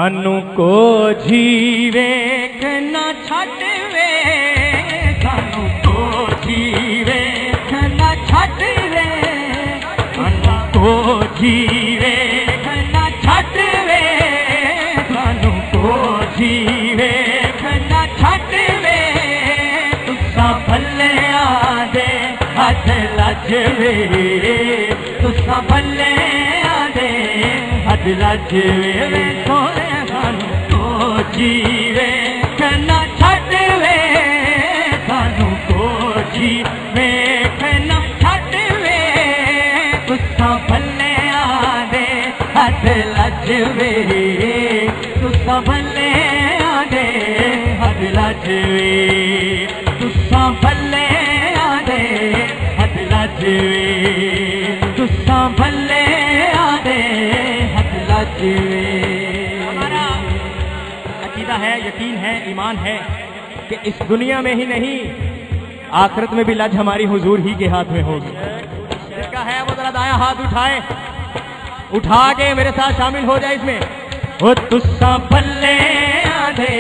सानू को जीवे न छड़वे, सानू को जीवे न छड़वे, सानू को जीवे न छड़वे, सानू को जीवे न छड़वे। तुसा भले आदे हथ लजवे, तुसा भले आदे हथ लजवे। सोने सानू को जीवे न छड़वे, सानू को जीवे न छड़वे। तुसा भले आदे हथ लजवे, तुसा भले आदे हथ लजवे, तुसा भले आदे हथ लजवे, तुसा भले आदे हथ लजवे। हमारा अकीदा है, यकीन है, ईमान है कि इस दुनिया में ही नहीं आखिरत में भी लज हमारी हुजूर ही के हाथ में होगी। जिसका है वो जरा दाया हाथ उठाए, उठा के मेरे साथ शामिल हो जाए इसमें। ओ तुसा भले आदे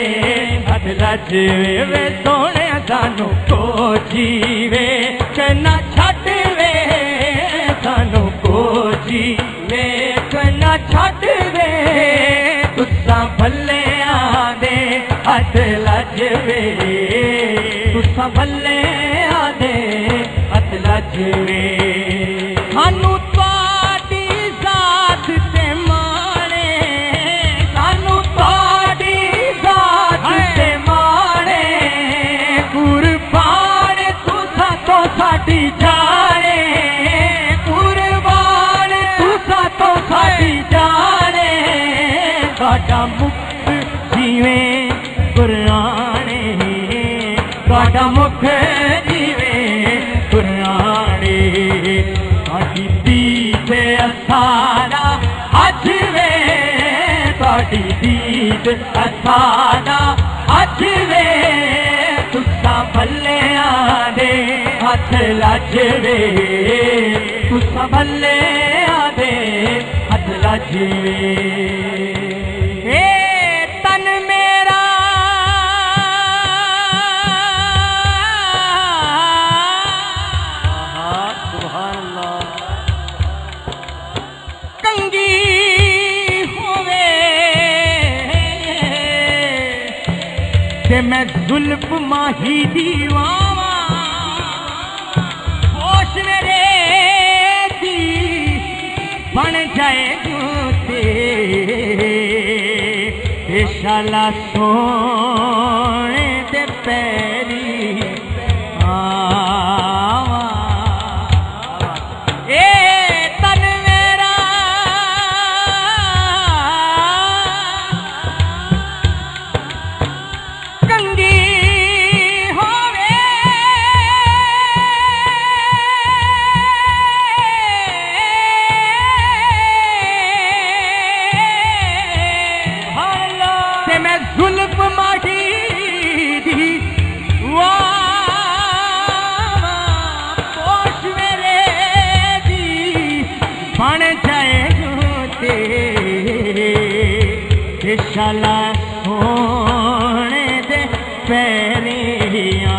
हथ लजवे, सोने सानू को जीवे न छड़वे, सानू को जीवे न छड़वे। तुसा भले आदे हथ लजवे, तुसा भले आदे हथ लजवे। सानू त्वाडी जात ते माणे, सानू त्वाडी जात ते माणे। कुर्बान तुसा तो साडी जाने, कुर्बान तुसा तो साडी जाने। साडा मुख जीवे कुराने, साडा मुख जीवे कुराने। साडी दीद असारा अज वे, साडी दीद असारा अज वे। तुसा भले आदे हथ लजवे, तुसा भले आदे हथ लजवे। तन मेरा सुभान अल्लाह कंगी होवे ते मैं जुल्फ माही दीवावा। होश मेरे दी बन जाए जोते, शाला सोने दे पैरी आवा। तन मेरा कंगी होवे ते मैं जुल्फ माही दी पोश मेरे दी बन जाए जोते, शाला सोने दे पैरिया।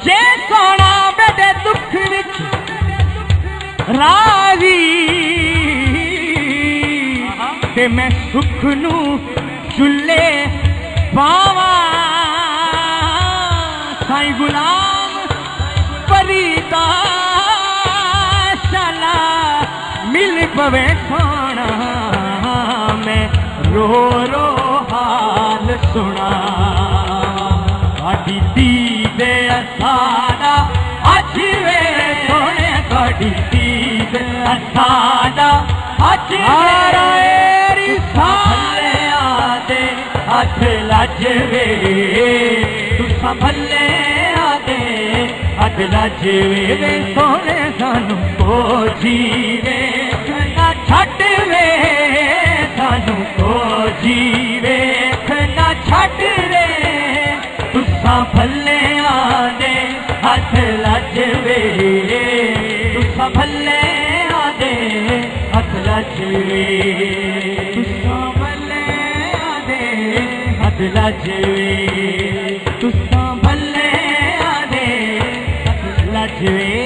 जे सोना बेटे दुख विच राजी, ते मैं सुख नू चुल्ले पावा। साईं गुलाम फरीदा शाला मिल पवे सोना, मैं रो रो हाल सुना। साडी दीद असारा अज वे, सोने साडी दीद असारा अज वे। भले आदे हथ लजवे, तुसा भले आदे हथ लजवे। सोने सानू को जीवे न छड़वे, सानू को जीवे न छड़वे। तुसा भले आदे हथ लजवे, तुसा भले आदे हथ लजवे। लजवे तुसां भले आदे लजवे